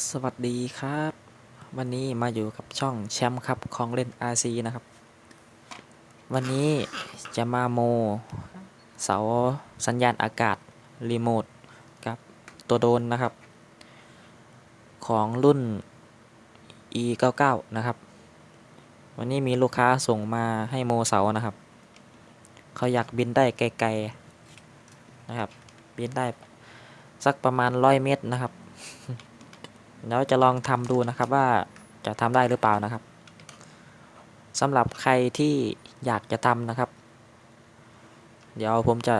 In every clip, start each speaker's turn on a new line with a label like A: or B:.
A: สวัสดีครับวันนี้มาอยู่กับช่องแชมป์ครับของเล่น RC นะครับวันนี้จะมาโมเสาสัญญาณอากาศรีโมทกับตัวโดนนะครับของรุ่น E99 นะครับวันนี้มีลูกค้าส่งมาให้โมเสานะครับเขาอยากบินได้ไกลๆนะครับบินได้สักประมาณ100 เมตรนะครับแล้วจะลองทำดูนะครับว่าจะทำได้หรือเปล่านะครับสำหรับใครที่อยากจะทำนะครับเดี๋ยวผมจะ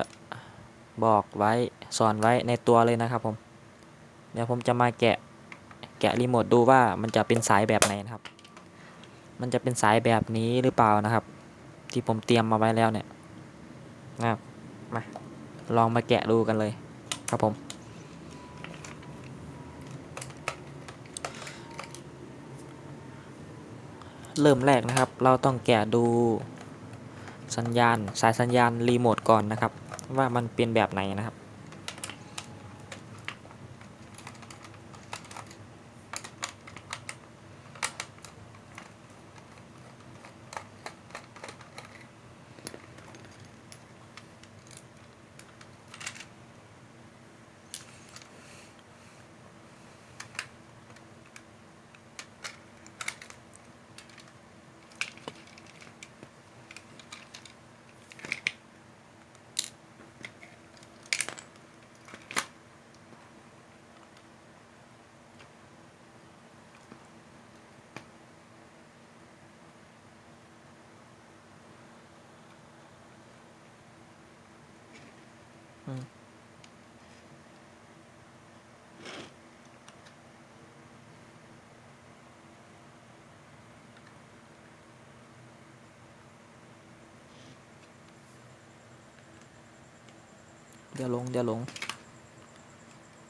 A: บอกไว้สอนไว้ในตัวเลยนะครับผมเดี๋ยวผมจะมาแกะรีโมทดูว่ามันจะเป็นสายแบบไหนนะครับมันจะเป็นสายแบบนี้หรือเปล่านะครับที่ผมเตรียมมาไว้แล้วเนี่ยนะครับมาลองมาแกะดูกันเลยครับผมเริ่มแรกนะครับเราต้องแกะดูสัญญาณสายสัญญาณรีโมทก่อนนะครับว่ามันเป็นแบบไหนนะครับเดี๋ยวลง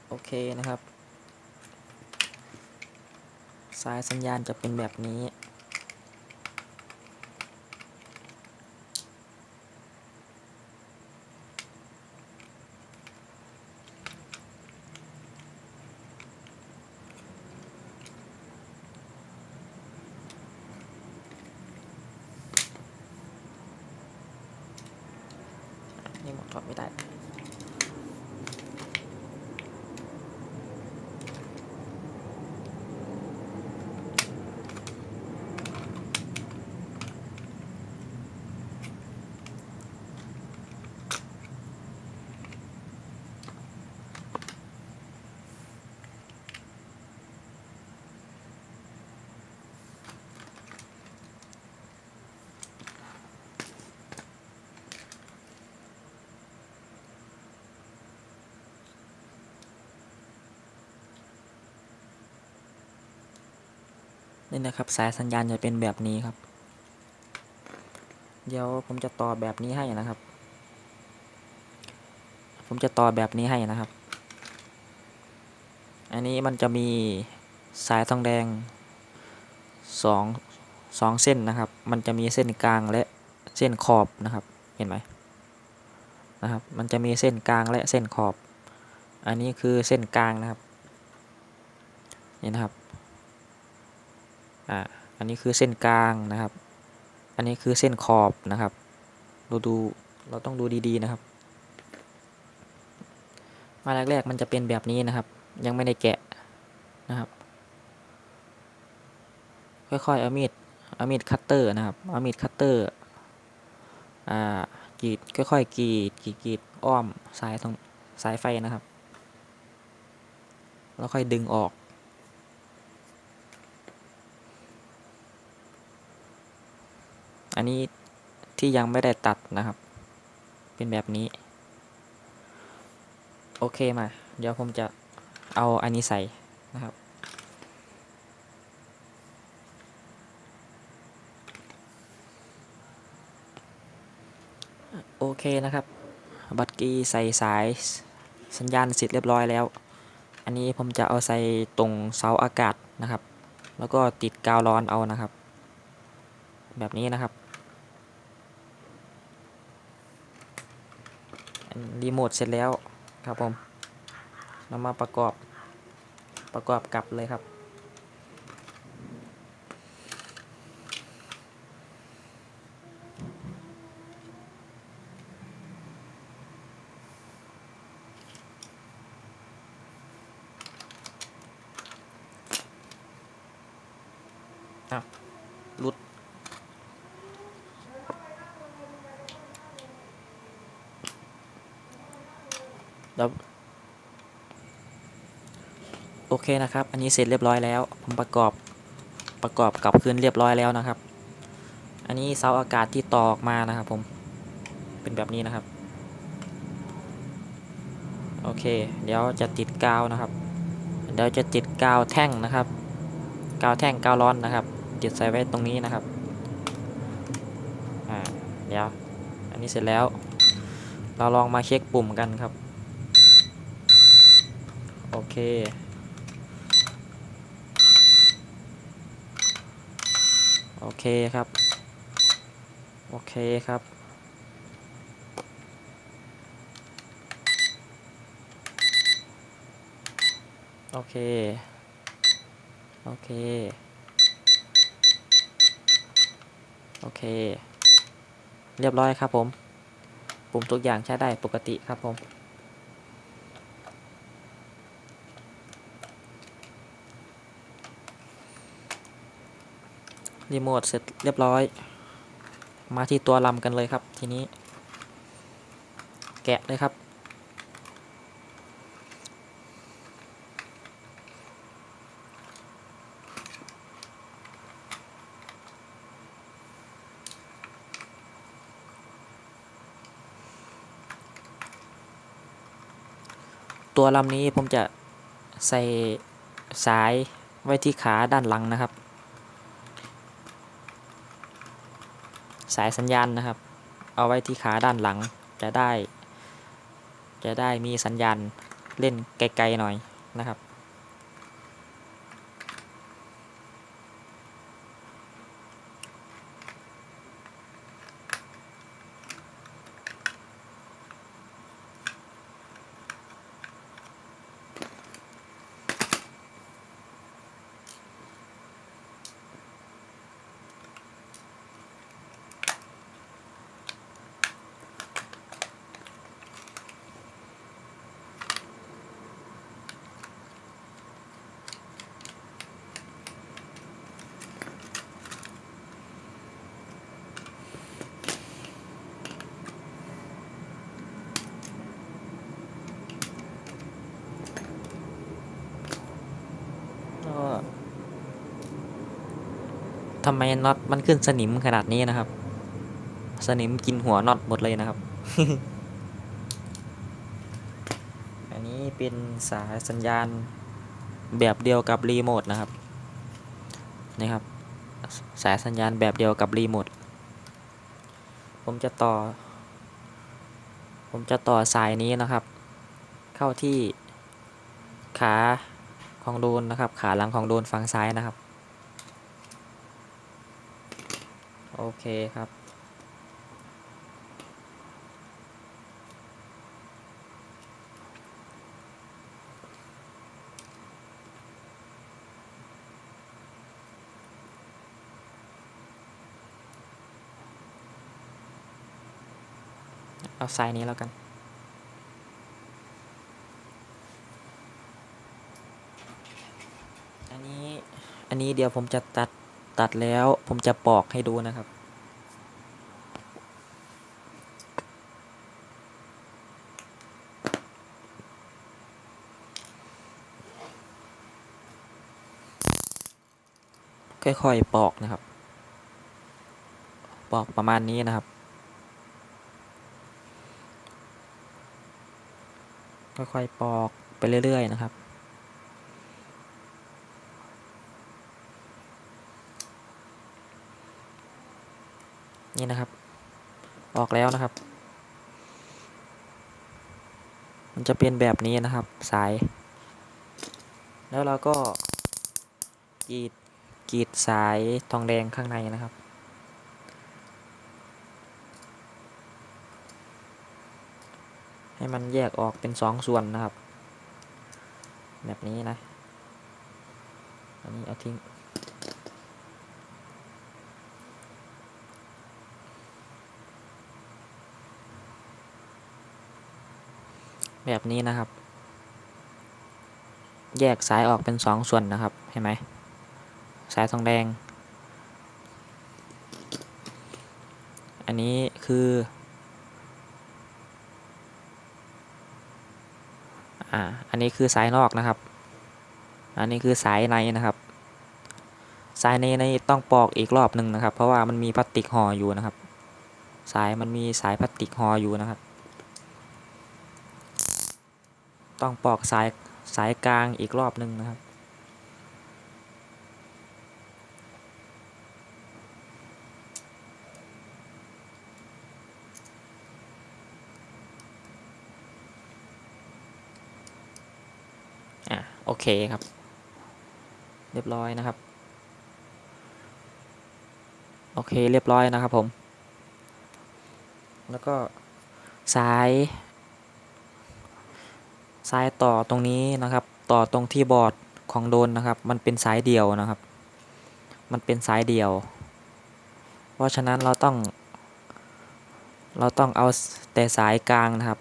A: โอเคนะครับสายสัญญาณจะเป็นแบบนี้นี่หมดถอดไม่ได้ นี่นะครับสายสัญญาณจะเป็นแบบนี้ครับเดี๋ยวผมจะต่อแบบนี้ให้นะครับอันนี้มันจะมีสายทองแดงสองเส้นนะครับมันจะมีเส้นกลางและเส้นขอบนะครับเห็นไหมนะครับมันจะมีเส้นกลางและเส้นขอบอันนี้คือเส้นกลางนะครับนี่นะครับอันนี้คือเส้นกลางนะครับอันนี้คือเส้นขอบนะครับเราต้องดูดีๆนะครับมาแรกๆมันจะเป็นแบบนี้นะครับยังไม่ได้แกะนะครับค่อยๆเอามีดคัตเตอร์นะครับเอามีดคัตเตอร์กรีดค่อยๆกรีดอ้อมสายไฟนะครับแล้วค่อยดึงออกอันนี้ที่ยังไม่ได้ตัดนะครับเป็นแบบนี้โอเคมาเดี๋ยวผมจะเอาอันนี้ใส่นะครับโอเคนะครับบัตรกี้ใส่สายสัญญาณเสร็จเรียบร้อยแล้วอันนี้ผมจะเอาใส่ตรงเสาอากาศนะครับแล้วก็ติดกาวร้อนเอานะครับแบบนี้นะครับรีโมทเสร็จแล้วครับผมเรามาประกอบ ประกอบกับเลยครับรุดแล้วโอเคนะครับ อันนี้เสร็จเรียบร้อยแล้วผมประกอบกับคืนเรียบร้อยแล้วนะครับ อันนี้เสาอากาศที่ต่อออกมานะครับผมเป็นแบบนี้นะครับโอเคเดี๋ยวจะติดกาวนะครับเดี๋ยวจะติดกาวแท่งนะครับกาวแท่งกาวร้อนนะครับติดใส่ไว้ตรงนี้นะครับเดี๋ยวอันนี้เสร็จแล้วเราลองมาเช็คปุ่มกันครับโอเคโอเคครับโอเคครับโอเคโอเคโอเคเรียบร้อยครับผมปุ่มทุกอย่างใช้ได้ปกติครับผมรีโมทเสร็จเรียบร้อยมาที่ตัวลำกันเลยครับทีนี้แกะเลยครับตัวลำนี้ผมจะใส่สายไว้ที่ขาด้านหลังนะครับสายสัญญาณนะครับเอาไว้ที่ขาด้านหลังจะได้มีสัญญาณเล่นไกลๆหน่อยนะครับทำไมน็อตมันขึ้นสนิมขนาดนี้นะครับสนิมกินหัวน็อตหมดเลยนะครับ อันนี้เป็นสายสัญญาณแบบเดียวกับรีโมทนะครับนี่ครับสายสัญญาณแบบเดียวกับรีโมทผมจะต่อสายนี้นะครับ เข้าที่ขาของโดนนะครับขาหลังของโดนฝั่งซ้ายนะครับโอเคครับเอาสายนี้แล้วกันอันนี้เดี๋ยวผมจะตัดแล้วผมจะปอกให้ดูนะครับค่อยๆปอกนะครับปอกประมาณนี้นะครับค่อยๆปอกไปเรื่อยๆนะครับนี่นะครับออกแล้วนะครับมันจะเป็นแบบนี้นะครับสายแล้วเราก็กรีดสายทองแดงข้างในนะครับให้มันแยกออกเป็น2 ส่วนนะครับแบบนี้นะ นี้เอาทิ้งแบบนี้นะครับแยกสายออกเป็น2ส่วนนะครับเห็นไหมสายทองแดงอันนี้คืออันนี้คือสายนอกนะครับอันนี้คือสายในนะครับสายในต้องปอกอีกรอบหนึ่งนะครับเพราะว่ามันมีพลาสติกห่ออยู่นะครับมันมีสายพลาสติกห่ออยู่นะครับต้องปอกสายกลางอีกรอบหนึ่งนะครับโอเคครับเรียบร้อยนะครับโอเคเรียบร้อยนะครับผมแล้วก็สายต่อตรงนี้นะครับต่อตรงที่บอร์ดของโดรนนะครับมันเป็นสายเดี่ยวนะครับมันเป็นสายเดี่ยวเพราะฉะนั้นเราต้องเอาแต่สายกลางนะครับ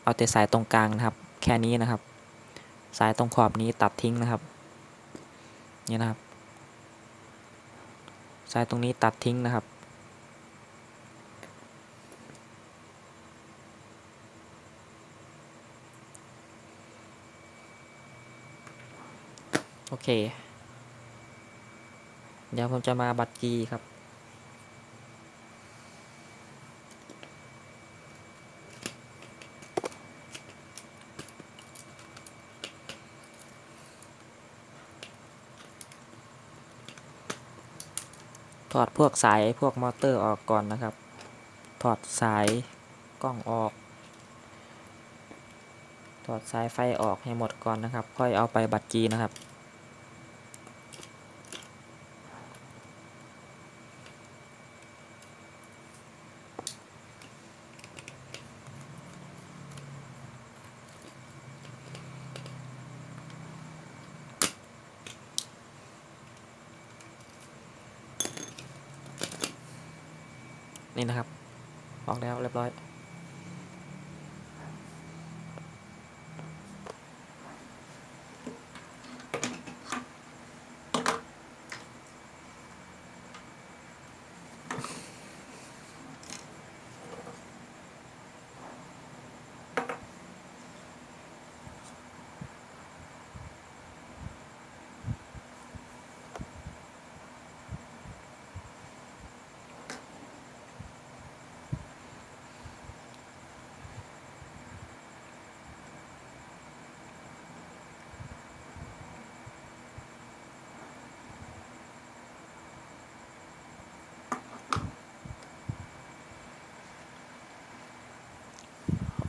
A: เอาแต่สายตรงกลางนะครับแค่นี้นะครับสายตรงขอบนี้ตัดทิ้งนะครับนี่นะครับสายตรงนี้ตัดทิ้งนะครับโอเคเดี๋ยวผมจะมาบัดกีครับถอดพวกสายพวกมอเตอร์ออกก่อนนะครับถอดสายกล้องออกถอดสายไฟออกให้หมดก่อนนะครับค่อยเอาไปบัดกีนะครับนี่นะครับออกแล้วเรียบร้อย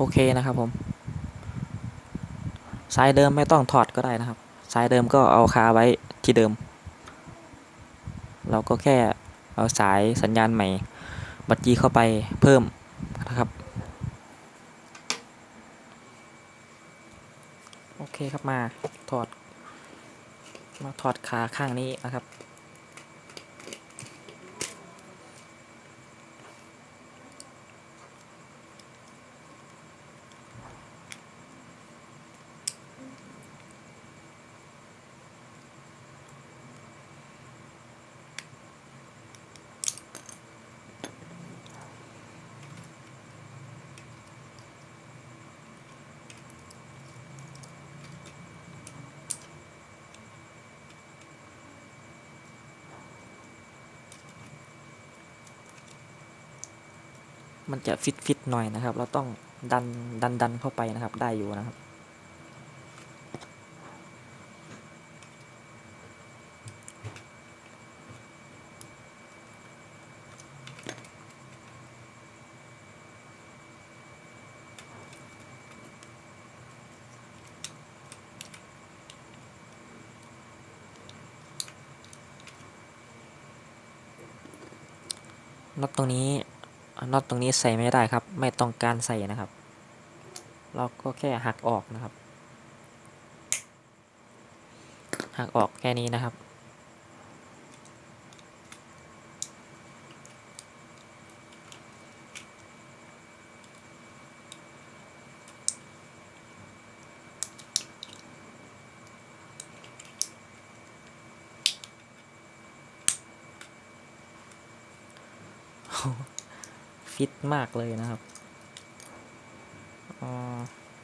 A: โอเคนะครับผมสายเดิมไม่ต้องถอดก็ได้นะครับสายเดิมก็เอาคาไว้ที่เดิมเราก็แค่เอาสายสัญญาณใหม่บัดกี้เข้าไปเพิ่มนะครับโอเคครับถอดถอดขาข้างนี้นะครับมันจะฟิตหน่อยนะครับเราต้องดันเข้าไปนะครับได้อยู่นะครับน็อตตรงนี้ใส่ไม่ได้ครับไม่ต้องการใส่นะครับเราก็แค่หักออกนะครับ หักออกแค่นี้นะครับ ฟิตมากเลยนะครับ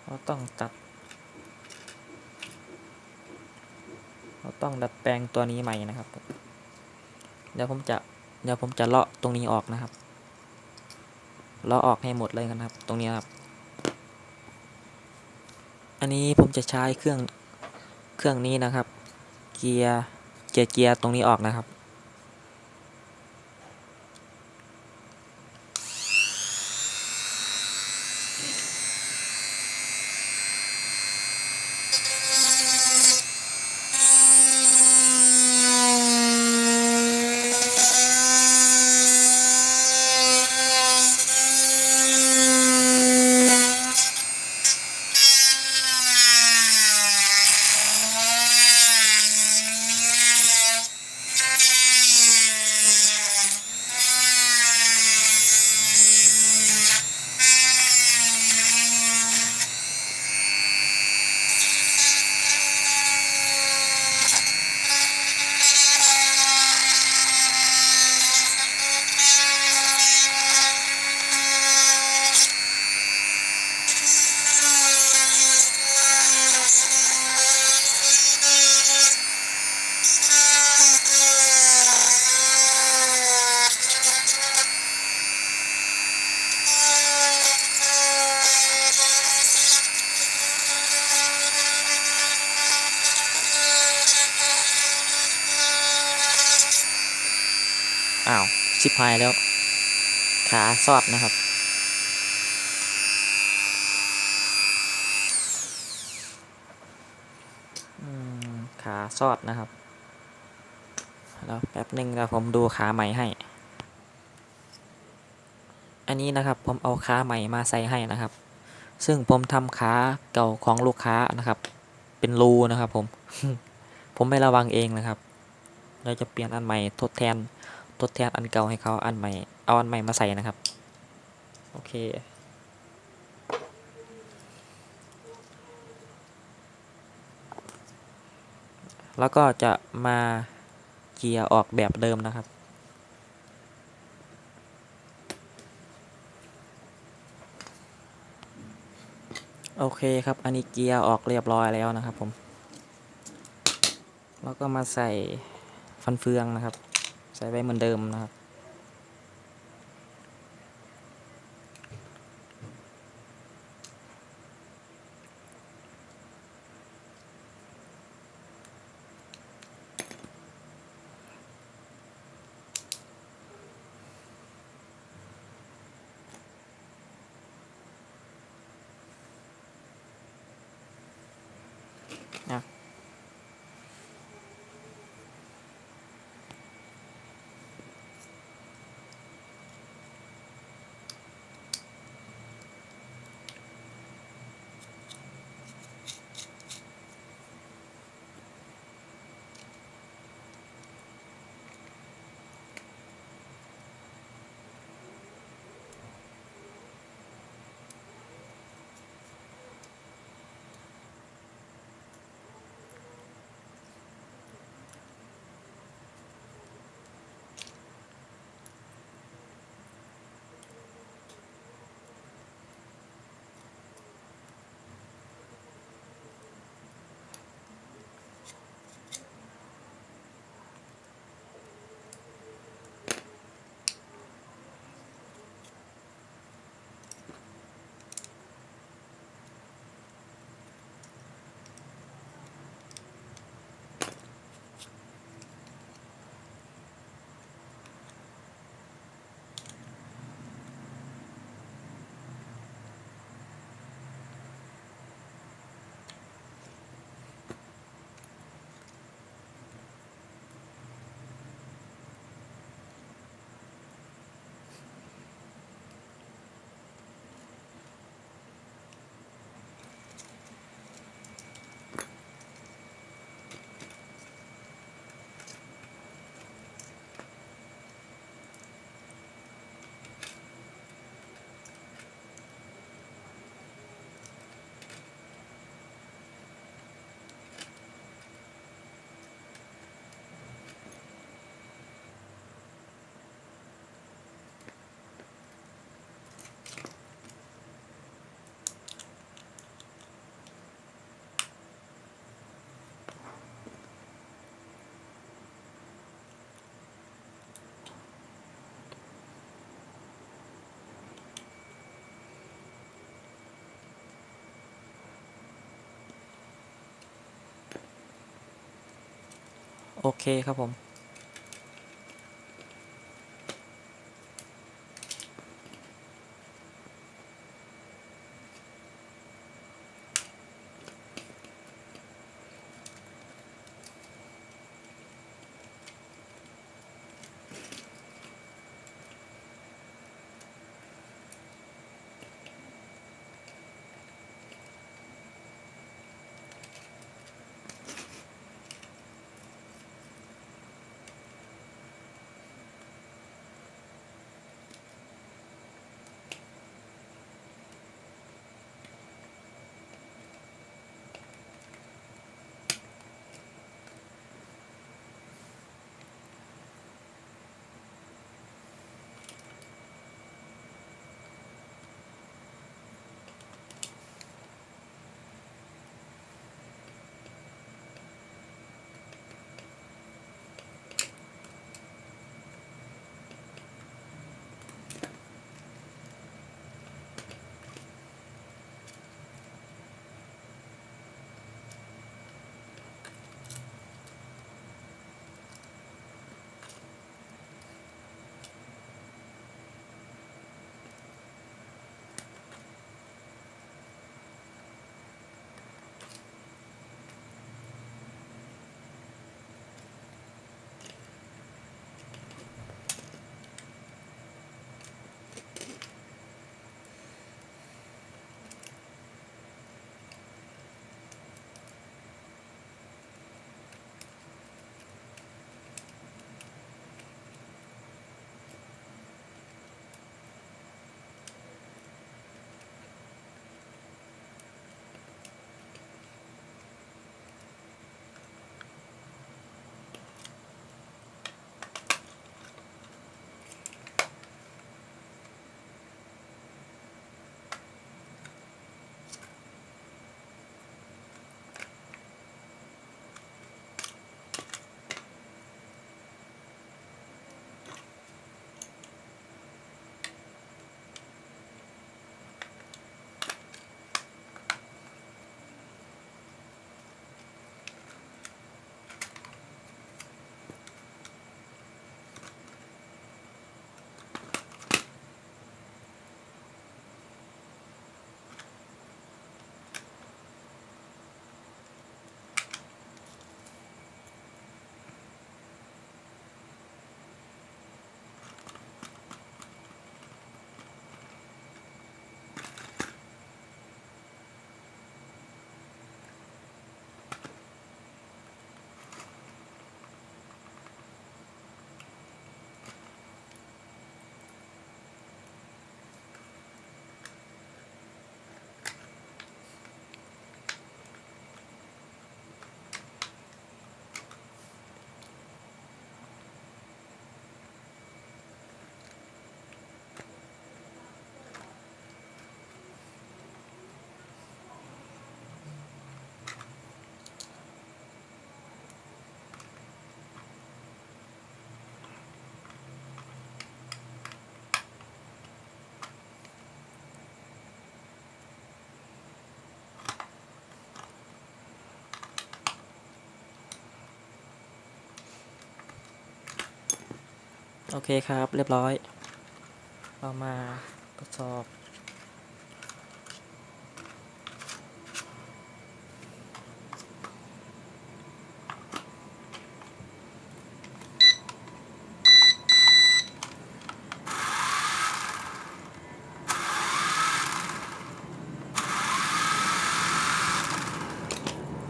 A: เราต้องดัดแปลงตัวนี้ใหม่นะครับเดี๋ยวผมจะเลาะตรงนี้ออกนะครับเลาะออกให้หมดเลยกันครับตรงนี้ครับอันนี้ผมจะใช้เครื่องนี้นะครับเกียร์ตรงนี้ออกนะครับอ้าวชิบหายแล้วขาซอดนะครับขาซอดนะครับแล้วแป๊บหนึ่งแล้วผมดูขาใหม่ให้อันนี้นะครับผมเอาขาใหม่มาใส่ให้นะครับซึ่งผมทำขาเก่าของลูกค้านะครับเป็นรูนะครับผม ผมไม่ระวังเองนะครับเราจะเปลี่ยนอันใหม่ทดแทนอันเก่าให้เขาอันใหม่เอาอันใหม่มาใส่นะครับโอเคแล้วก็จะมาเกียร์ออกแบบเดิมนะครับโอเคครับอันนี้เกียร์ออกเรียบร้อยแล้วนะครับผมแล้วก็มาใส่ฟันเฟืองนะครับใส่ไว้เหมือนเดิมนะครับนะ โอเคครับผม โอเคครับ เรียบร้อย เรามาทดสอบ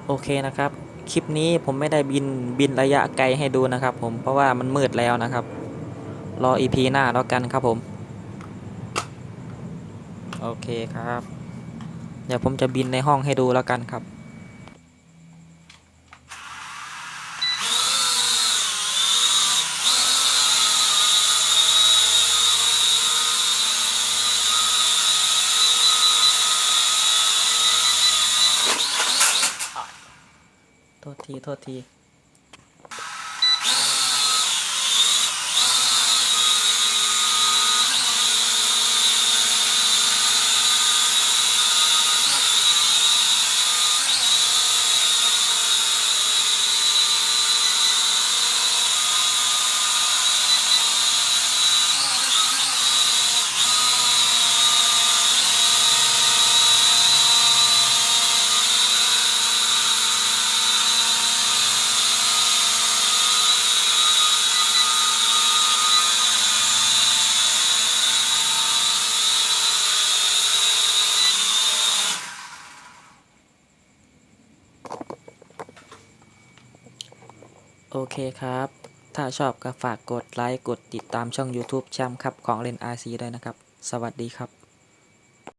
A: โอเคนะครับ คลิปนี้ผมไม่ได้บินระยะไกลให้ดูนะครับผม เพราะว่ามันมืดแล้วนะครับ รอ EP หน้าแล้วกันครับผม โอเคครับ เดี๋ยวผมจะบินในห้องให้ดูแล้วกันครับ โทษที โทษที โ โอเคครับ ถ้าชอบก็ฝากกดไลค์กดติดตามช่อง YouTube แชมป์ครับของเล่น RC ด้วยนะครับ สวัสดีครับ